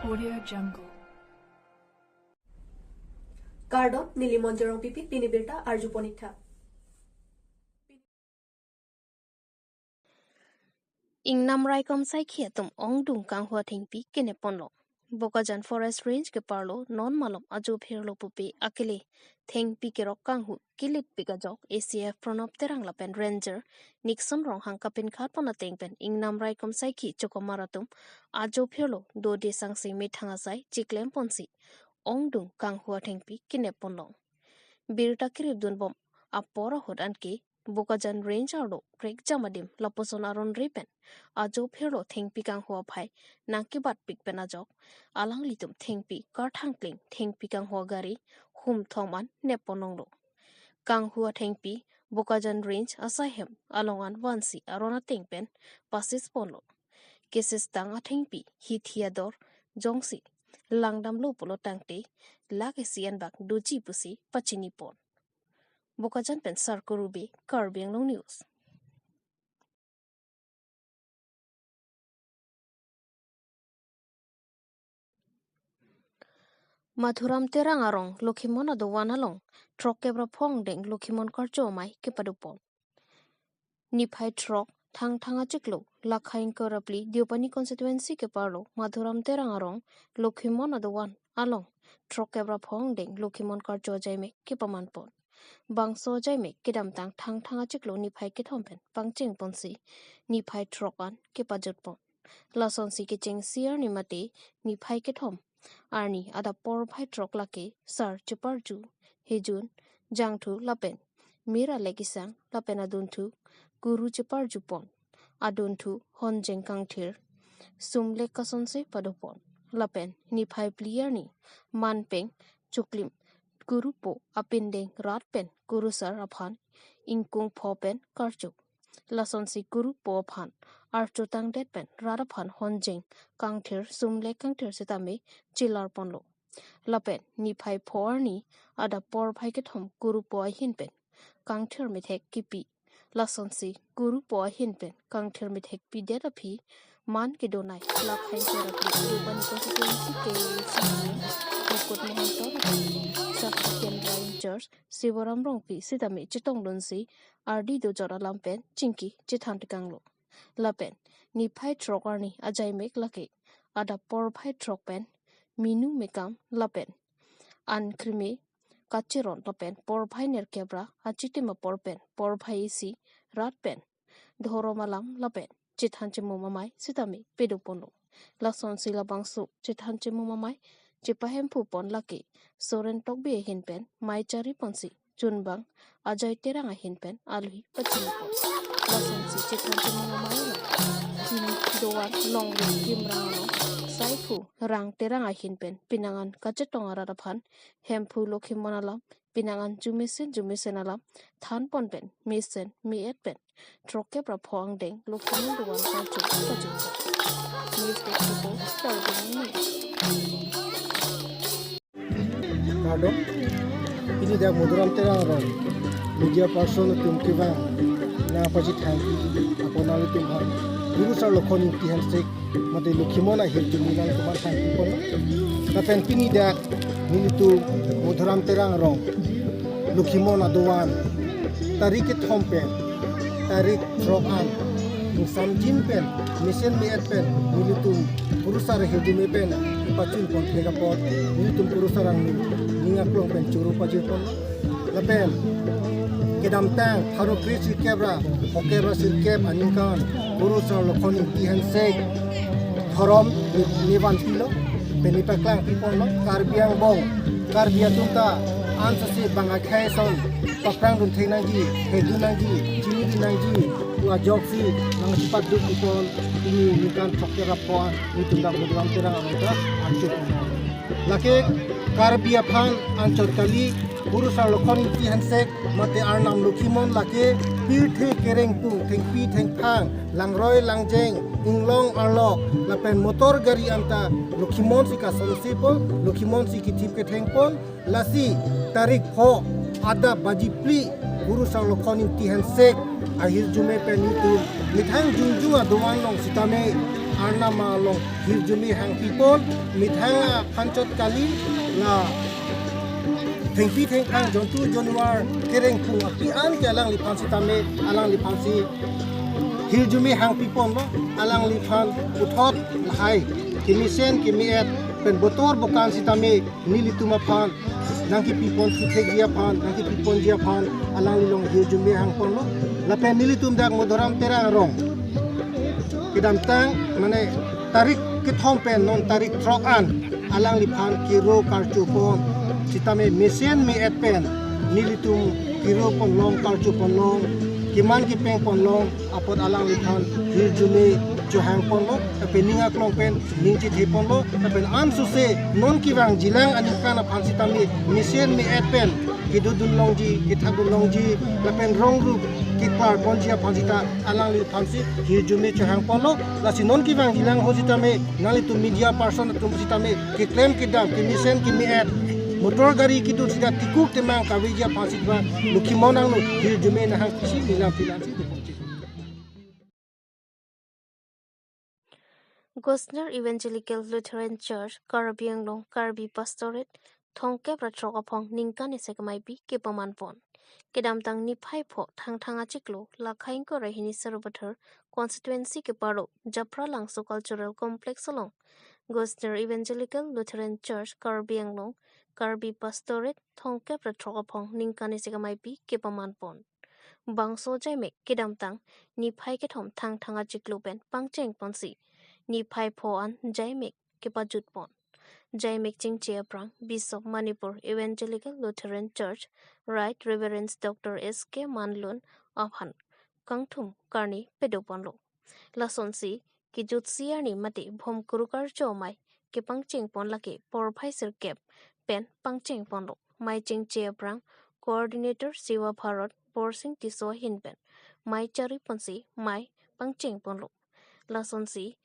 Audio Jungle. Kardo Nilimonjerong Pipi Pinibirta Arjuponita. Ingnam Raikom Saikia tum Ong Dung Kang Hua Tingpi Kineponlo. Bokajan Forest Range ke Parlo non malom Aju Pirlo Pupi Akili Thengpi Kirok Kanghu Kilit Pigajok ACF Pronop Terang Lapen Ranger Nixon Rong Hangkapin Khatpona Tengpen Ingnam Raikom Saiki Chokomaratum Aju Pirlo Do De Sangsi Mithangasai Chiklem Ponsi Ong Dung Kang Hua Tingpi Kineponlo. Birta Kiribdun Bom Apora Hodanki Bokajan Range Ardo Rek Jamadim Laposon Aron Ripen Ajo Pirlo Thengpi Kang Hua Pai Nakibat Pikpen Ajok Alang Litum Thengpi Karthangkling Thengpi Kang Hua Gari Hum Thoman Nepononglo Kang Hua Thengpi Bokajan Range Asahem Alongan Wansi Arona Tengpen Pasis Ponlo Keses Tang Thengpi Hithiador Jongsi Langdam Lopolo Tangte Lakesian Bak Doji Pusi Pachini Pon Bokajan Pen Sarkurubi Karbi Anglong News. Mathuram terang arong Lokhimon adowan along Trok kebra phong deng Lokhimon karcho mai kepadupon. Niphai Trok thang achiklo Lakhain Korapli Diopani constituency ke parlo Mathuram terang arong Lokhimon adowan along Trok kebra phong deng Lokhimon karcho jaime kepamanpon. Bangso jaime kedam thang achiklo Niphai ke thompen pangcheng ponsi Niphai Trokan kepajutpon. Lason si ke cheng siar ni mate Niphai ke thom Arni ada por phai trok lake sar chuparju hejun jangthu lapen mira lekisang lapen aduntu guru chuparju pon aduntu honjeng kangthir sumle kasonse padopon lapen ni phai plier ni manpeng chuklim guru po apindeng ratpen guru sar aphan ingkung phopen karchuk lasonsi guru po phan archotang detpen radaphan honjeng kangthir sumle kangthir setame chilar ponlo lapen ni phai phorni ada por phai ke thom guru po hinpen kangthir mithek kipi lasonsi guru po hinpen kangthir mithek pi detapi man ke donai lakhain therapy urban constituency ke mukut mohanto Sakian Rangers Sivaram Rongpi Sitame Chitong Lunsi RD do Jora Lampen Chinki Chithantikanglo Lapen Ni Phai Trokarni Ajai Mek Lake Ada Por Phai Trokpen Minu Mekam Lapen An Krimi Kachiron Lapen Por Phai Nerkebra Achitima Porpen Por Phai Si Ratpen Dhoromalam Lapen Chithanchimumamai Sitame Pedopono Lason Sila Bangsu Chithanchimumamai Chipahem Pupon Lake Soren Tokbe Hinpen Mai Chari Ponsi Chunbang Ajay Teranga Hinpen Alhi Pachinipon Lason Si Chithanchimumamai Hini Doan Long Kimrano Saifu Rang Teranga Hinpen Pinangan Kachetong Aradapan Hempu Lokimonalam Pinangan Jumisen Alam Than Ponpen Misen Mietpen Troke Prapoang Deng Lokimon Duan Kachu Pachinipon News Report Karbi Kardo ini dah Mathuram terang arong media person tumkiba na paji thanki aponali tumhan guru sar lokhoni tihan sek mate Lokhimona hirtu milan kumar thanki pon ta pen pini dah militu Mathuram terang arong Lokhimona doan tarik thompen tarik trokan samjin pen misen meet pen militu purusar hirtu mepen pacin pon thega pot militu purusarang Ningaklong pen churu pajir pon lapen kedam tang haro krisi kebra hokebra sirkeb aningkan guru sar lokhoni tihan sek thorom nivan kilo penipaklang pipon Karbi Anglong Karbi atunta ansasi bangakhai son paprang dun thenagi hedunagi chini tua joksi nang cepat duk pipon ini nikan chokera pon itunda Mathuram terang arota anchuk lake Karbi aphan anchor kali guru sar lokhoni tihan sek mate arnam Lokhimon lake pirthe kereng tu thengpi thengphang langroi langjeng inglong arlok lapen motor gari anta Lokhimon sika sonsipon Lokhimon siki thip ke thengpon lasi tarik ho ada bajipli guru sang lokon ti han sek ahir jume pe ni tu mi thang jung jung a doan long sitame arna ma long hir jumi hang pipon mi thang a khanchot kali na thengpi theng khang jontu jonwar kereng khung api an ke alang li phansi tame alang li phansi hir jumi hang pipon lo alang li phan uthot lahai kimi sen kimi et pen botor bokan sitame nili tuma phan nangki pipon thek dia phan nangki pipon dia phan alang li long hir jumi hang pon lo la pen nili tum dak modoram terang rong kidam tang mane tarik ke thom pen non tarik trok an alang li phan kiro karchu pon sitame mesen mi et pen nilitum kiro pon long karchu pon long kiman ki peng pon long apot alang li phan hir jume jo hang pon lo pe ninga klong pen ning chi the pon lo pe an su se non ki wang jilang ani kana phan sitame mesen mi et pen ki dudun long ji ki thagul long ji la pen rong ru ki par pon ji phan sita alang li phan si hir jume jo hang pon lo la si non ki wang jilang ho sitame nali tu media person tu sitame ki claim ki dam ki mesen ki mi et motor gari kitu sida tikuk temang kawija phansi ba lukhimonang no hir jume na hang si nilam pilansi Gosner Evangelical Lutheran Church, Karbi Anglong, Karbi Pastorate, Thongke Pratrokapong, Ningkani Sekamaipi, Kipamanpon. Kedam tang ni paipo, Tang Achiklo, Lakain Korahini Servator, Constituency Kiparo, Japra Langso Cultural Complex along. Gosner Evangelical Lutheran Church, Karbi Anglong, Karbi Pastorate, Thongke Pratrokapong, Ningkani Sekamaipi, Kipamanpon. Bangso Jaime, Kedam tang, ni pai ketom Tang Achiklo Ben, Pangcheng Ponsi. Ni pai po an Jaimik kipajut pon. Jaimik Ching Chiaprang, Bishop Manipur Evangelical Lutheran Church, Right Reverend Dr. S.K. Manlun of Han, Kangthum Karni Pedoponlo. Lasonsi, ki Jutsiani Mati Bom Kurukar Chomai, ki Pangching Pon Laki, Por Paiser Kep, Pen Pangching Ponlo, Mai Ching Chiaprang, Coordinator Siva Bharat, Borsing Tiso Hinben, Mai Chari Ponsi, Mai Pangching Ponlo. Lasonsi,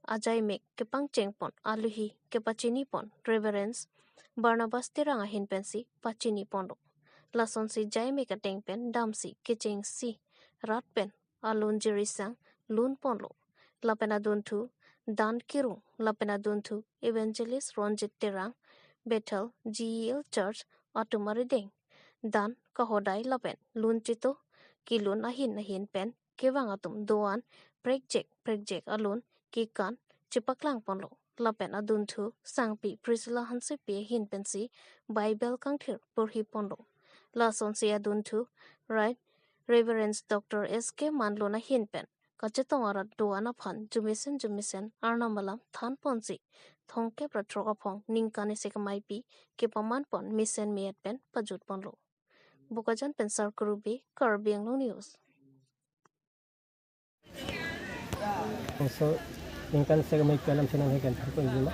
Ajay Mek ke Pangcheng Pon Aluhi ke Pachini Pon Reverence Barnabas Tiranga Hinpensi Pachini Pondo Lason si Jay Mek Ateng Pen Damsi ke Cheng Si Rat Pen Alun Jirisang Lun Ponlo Lapenaduntu Dan Kirung Lapenaduntu Evangelist Ronjit Terang Bethel GEL Church Atumarideng Dan Kahodai Lapen Lun Chito Kilun Ahin Pen Kevangatum Doan Prejek Alun Kikan Chipaklang Ponlo Lapen Aduntu Sangpi Priscilla Hansipi Hinpensi Bible Kangthir Purhi Ponlo Lason si Aduntu Right Reverend Dr. S.K. Manlona Hinpen Kachetongarat Doana Phan Jumisen Arnamalam Than Ponsi Thongke Pratrokapong Ningkani Sekamaipi Kipaman Pon Misen Miet Pen Pajut Ponlo Bukajan Pensar Kurubi Karbi Anglong News. so ingkan segamai kalam senang hekan ko jima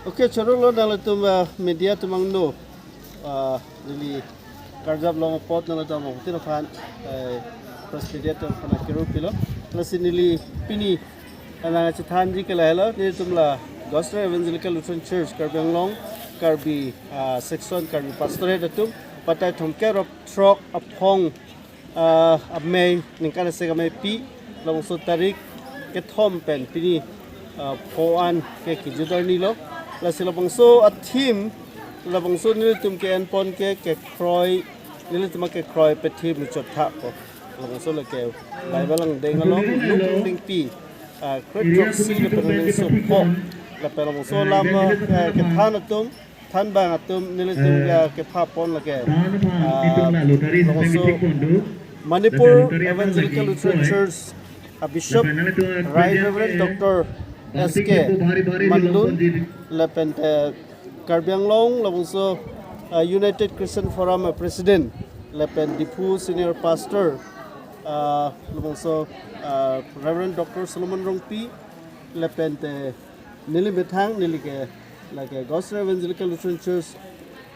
Okay, chorolo dala tum media tumang no really karjab long pot na tum tino fan presbyter fana kiru pilo plus nili pini ana chithan ji kelala ni tumla Gosner Evangelical Lutheran Church Karbi Anglong Karbi section Karbi pastorate tum patai thomke rop trok aphong abmei ningkana segamai pi long so tarik ke thom pen pini poan ke kijudar nilo la silabangso a team labangso nil tum ke en pon ke kroi nil tum ke kroi pe team chot tha ko labangso la ke bible ang deng along lung ding pi kroi si le pen so po la pe labangso lam ke than bang atum nil tum ke pha pon la ke labangso Manipur Evangelical Lutheran Church Bishop Right Reverend Dr. S.K. Manlun Lepen Karbi Anglong also United Christian Forum President Lepen Dipu Senior Pastor also Reverend Dr. Solomon Rongpi Lepen Nili Bethang Nili like Gosner Evangelical Lutheran Church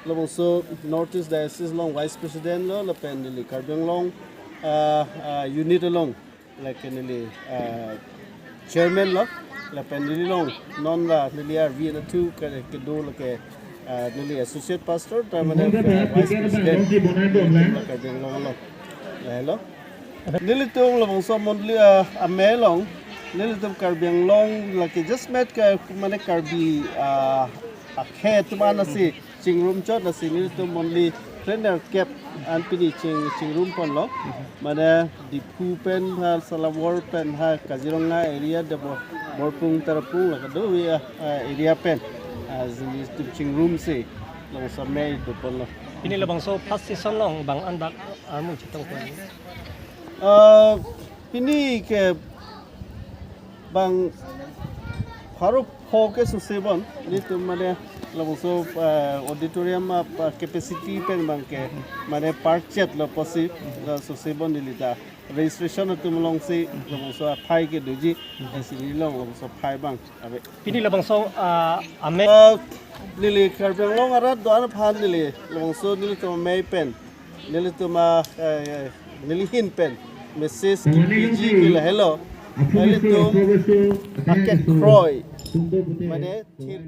also Northeast Diocese Long Vice President Lepen Nili Karbi Anglong unit along like nili chairman la pen nili long non la nili ar vi na tu ke do like nili associate pastor tamane vice president Karbi Anglong lo hello nili tung lo bangso mondli amelong nili tum Karbi Anglong like just met ka mane Karbi akhe tumana si chingrum chot na si nili tum mondli trainer cap an pini chingrum pon lo mane dipu pen ha salawar pen ha Kaziranga area de borpung tarapung la do area pen zini chingrum si lo sa mai do pon lo ini labang so past season long bang andak amun chitong ko pini ke bang haru phoke susebon ni tum mane labang so auditorium capacity pen bang ke mane park chat lo posi susebon dilita registration tum long si labang so phai ke doji sini long labang so phai bang abe ini labang so ame nili Karbi Anglong arat doan phan nili labang so nili to mai pen nili to ma nili hin pen message PG kila hello nili to paket kroy mane thir